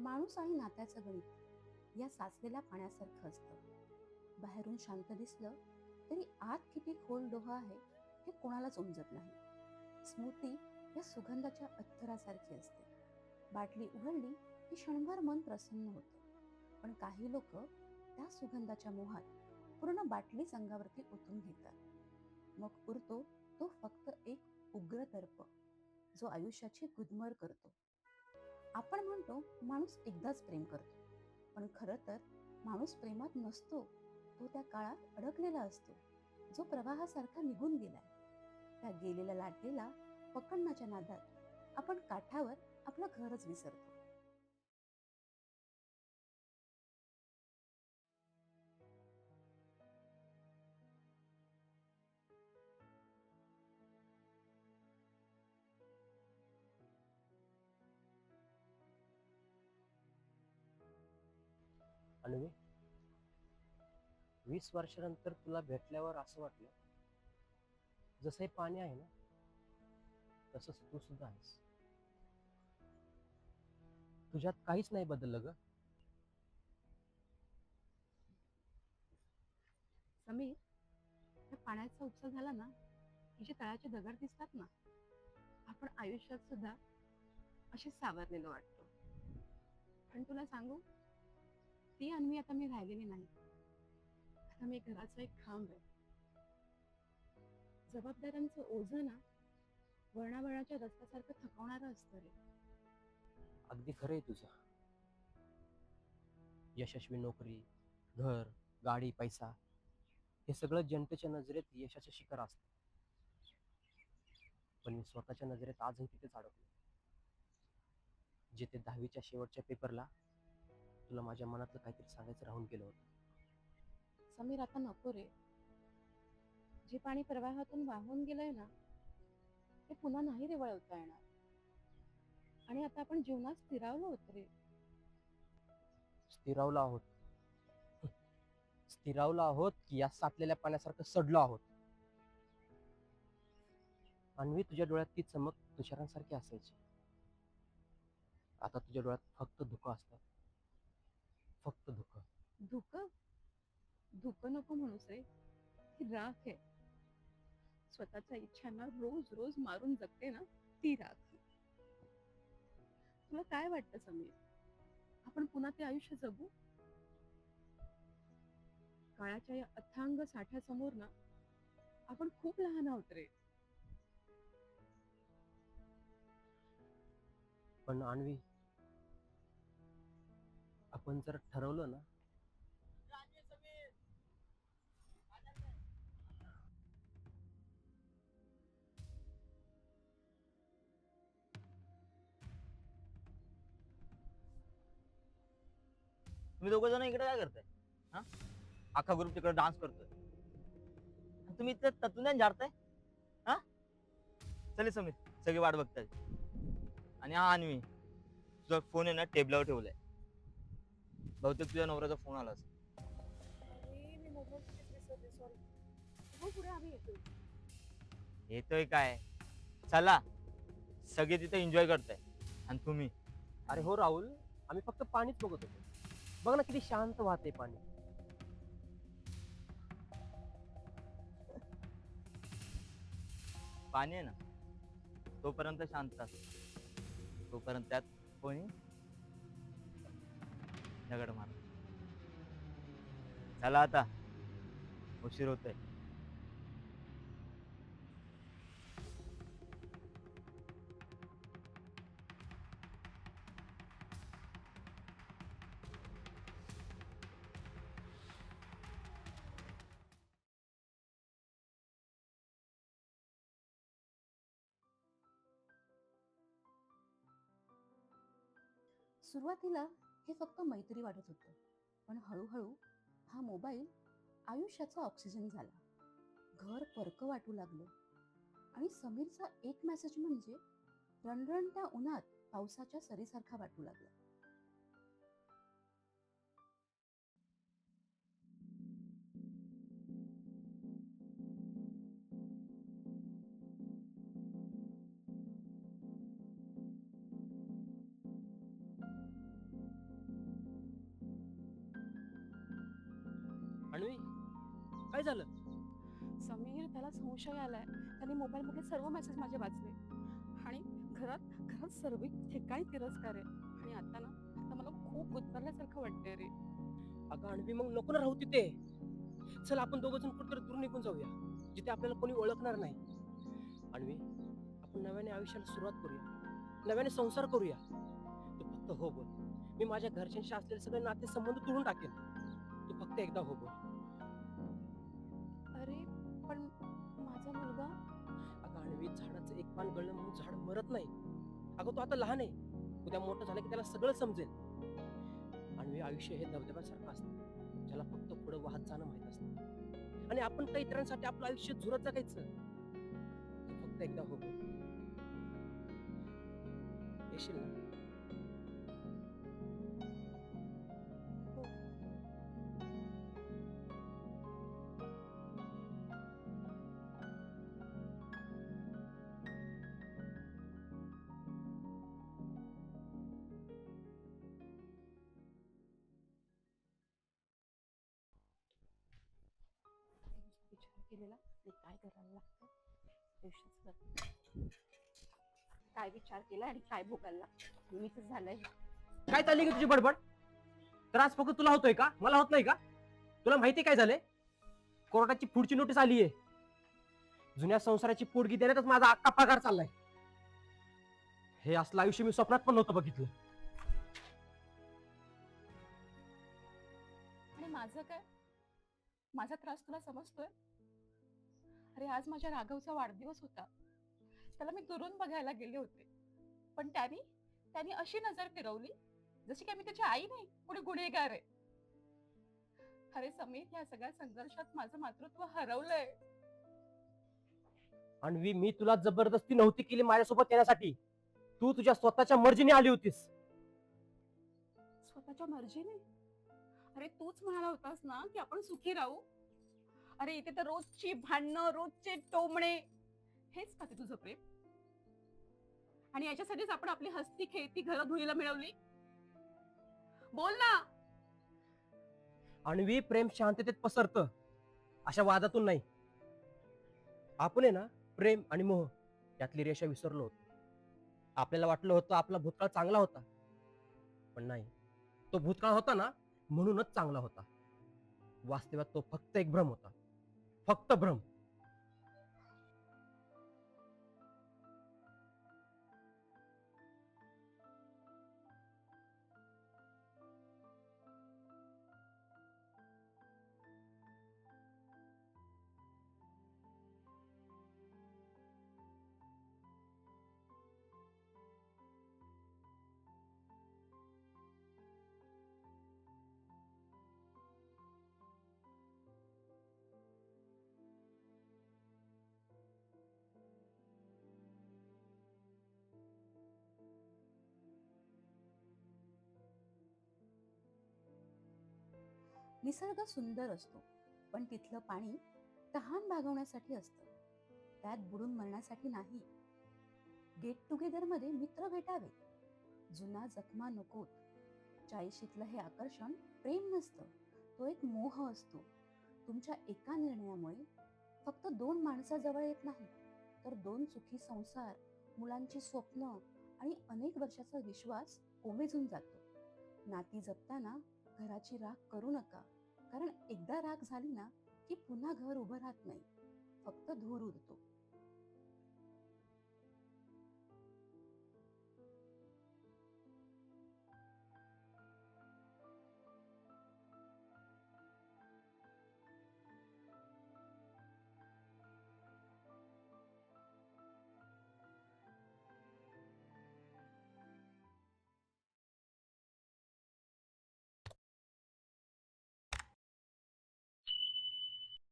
माणूस आणि नात्याचं गणित या साचलेल्या पाण्यासारखं असतं. बाहेरून शांत दिसलं तरी आत किती खोल डोहा आहे हे कोणालाच उमजत नाही. स्मृती या सुगंधाच्या अत्तरासारखी असते. बाटली उघडली की क्षणभर मन प्रसन्न होतं, पण काही लोक त्या सुगंधाच्या मोहात पूर्ण बाटलीच अंगावरती ओतून घेतात. मग उरतो तो फक्त एक उग्र तर्प, जो आयुष्याची गुदमर करतो. आपण म्हणतो माणूस एकदाच प्रेम करतो, पण खरं तर माणूस प्रेमात नसतो. तो त्या काळात अडकलेला असतो, जो प्रवाहासारखा निघून गेलाय. त्या गेलेल्या लाटेला पकडण्याच्या नादात आपण काठावर आपलं घरच विसरतो. आणि 20 वर्षानंतर तुला भेटल्यावर असं वाटलं, जसं हे पाणी आहे ना, तसंच तू सुद्धा आहेस. तुझ्यात काहीच नाही बदललं ग. समीर, त्या पाण्याचा उपसा झाला ना, की जे तळाचे दगड दिसतात ना, आपण आयुष्यात सुद्धा असेच सावरलेलो वाटतो. पण तुला सांगू, ती अन्वी आता मी राहिलेली नाही. आता मी घराचा एक खांब आहे. जबाबदाऱ्यांचं ओझं ना वळणावळणाच्या रस्त्यासारखं थकवणारं असतं रे. अगदी खरं आहे तुझं. यशस्वी नोकरी, घर, गाडी, पैसा, हे सगळं जनतेच्या नजरेत यशाचं शिखर असतं. पण मी स्वतःच्या नजरेत आजही तिथेच अडकलो, जिथे 10वीच्या शेवटच्या पेपरला तुला माझ्या मनातलं काहीतरी सांगायचं राहून गेलं होतं. समीर, आता नको रे. जे पाणी प्रवाहातून वाहून गेलंय ना, ते पुन्हा नाही रे वळवता येणार. आणि आता आपण जीवनात स्थिरावलो होत रे. स्थिरावलो आहोत. स्थिरावलो आहोत की या साठलेल्या पाण्यासारखं सडलो आहोत. अन्वी, तुझ्या डोळ्यात ती चमक तुषारांसारखी असायची. आता तुझ्या डोळ्यात फक्त धुकं असतं. फक्त धुकं. धुकं धुकं नको म्हणूस रे. ही राख आहे. स्वतःच्या इच्छांना रोज रोज मारून जगते ना, ती राख. तुला काय वाटतं समीर, आपण पुन्हा ते आयुष्य जगू? काळाच्या या अथांग साठ्यासमोर ना आपण खूप लहान आहोत रे. पण अन्वी, आपण जर ठरवलं ना, तुम्ही दोघं जण इकडे काय करताय? हा, अख्खा ग्रुप तिकडे डान्स करतोय आणि तुम्ही इथे तत्वज्ञान झाडताय. हा, चले समीर, सगळी वाट बघताय. आणि हा अन्वी, तुझा फोन आहे ना टेबलावर ठेवलाय. बहुतेक तुझ्या नवऱ्याचा फोन आला असेल. अरे, मी मोबाईल तिथेच विसरले, सॉरी. हो, पुढे आम्ही येतो. येतोय काय? चला, सगळे तिथे एन्जॉय करताय आणि तुम्ही. अरे हो राहुल, आम्ही फक्त पाणीच बघत होतो. बघ ना किती शांत वाहते पाणी. पाणी आहे ना, तोपर्यंत शांत असतं, तोपर्यंत त्यात कोणी दगड मार. चला आता, उशीर होतोय. सुरुवातीला हे फक्त मैत्री वाटत होतं, पण हळूहळू हा मोबाईल आयुष्याचा ऑक्सिजन झाला. घर परक वाटू लागलं. आणि समीरचा एक मेसेज म्हणजे रणरणत्या उन्हात पावसाच्या सरीसारखा वाटू लागला. काय झालं? समीर, त्याला संशय आलाय. त्याने मोबाईल मधले सर्व मेसेज माझे वाचले आणि घरात घरात सर्व ठिकाणी तिरस्कार आहे. आणि आता मला खूप गुदमरल्यासारखं वाटतंय रे. अगं अन्वी, मग नको ना राहू तिथे. चल आपण दोघं जण कुठेतरी दूर निघून जाऊया, जिथे आपल्याला कोणी ओळखणार नाही. अन्वी, आपण नव्याने आयुष्याला सुरुवात करूया, नव्याने संसार करूया. तू फक्त हो बोल. मी माझ्या घरच्यांशी असलेले सगळे नातेसंबंध तोडून टाकेन. तू फक्त एकदा हो बोल. अरे पण माझा मुलगा. अगं अन्वी, झाडाचं एक पान गळलं म्हणून झाड मरत नाही. अगं तू आता लहान आहे, उद्या मोठं झालं की त्याला सगळं समजेल. अन्वी, आयुष्य हे धबधब्यासारखं असतं, ज्याला फक्त पुढे वाहत जाणं माहित असतं. आणि आपण काही इतरांसाठी आपलं आयुष्य झुरत जगायचं. तू फक्त एकदा हो बोल. येशील ना? हो. विचार केलेला आणि काय करायला लागतं आयुष्याचं. काय विचार केला आणि काय भोगायला लागतं मीच झालंय. काय चालली का तुझी बडबड? त्रास फक्त तुला होतोय का, मला होत नाही का? तुला माहिती काय झालंय? कोर्टाची पुढची नोटीस आली आहे. जुन्या संसाराची पोटगी देण्यातच माझा अख्खा पगार चाललाय. हे असलं आयुष्य मी स्वप्नात पण नव्हतं बघितलं. आणि माझं काय? माझा त्रास तुला समजतोय? अरे आज माझ्या राघवचा वाढदिवस होता. त्याला मी दुरून बघायला गेले होते, पण त्याने अशी नजर फिरवली जशी काय मी त्याची आई नाही, कोणी गुन्हेगार आहे. अरे समीर, या सगळ्या संघर्षात माझं मातृत्व हरवलंय. आणि मी तुला जबरदस्ती नव्हती केली माझ्यासोबत येण्यासाठी. तू तुझ्या स्वतःच्या मर्जीने आली होतीस. स्वतःच्या मर्जीने? अरे तूच म्हणाला होतास ना की आपण सुखी राहू. अरे इथे तर रोजची भांडणं, रोजचे टोमणे, हेच का ते तुझं प्रेम? आणि याच्यासाठीच आपण आपली हस्ती खेळती घरं धुळीला मिळवली? बोल ना. आणि प्रेम शांततेत पसरतं, अशा वादातून नाही. आपण आहे ना, प्रेम आणि मोह यातली रेषा विसरलो होतो. आपल्याला वाटलं होतं आपला भूतकाळ चांगला होता, पण नाही. तो भूतकाळ होता ना म्हणूनच चांगला होता. वास्तवात तो फक्त एक भ्रम होता, फक्त भ्रम. निसर्ग सुंदर असतो, पण तिथलं पाणी तहान भागवण्यासाठी असतं, त्यात बुडून मरण्यासाठी नाही. गेट टुगेदर मध्ये मित्र भेटावे, जुना जखमा नकोत. चाळीशीतलं हे आकर्षण प्रेम नसतं, तो एक मोह असतो. तुमच्या एका निर्णयामुळे फक्त दोन माणसं जवळ येत नाही, तर दोन सुखी संसार, मुलांची स्वप्न आणि अनेक वर्षाचा विश्वास कोमेजून जातो. नाती जपताना घराची राख करू नका, कारण एकदा राख झाली ना की पुन्हा घर उभं राहत नाही, फक्त धूर उरतो.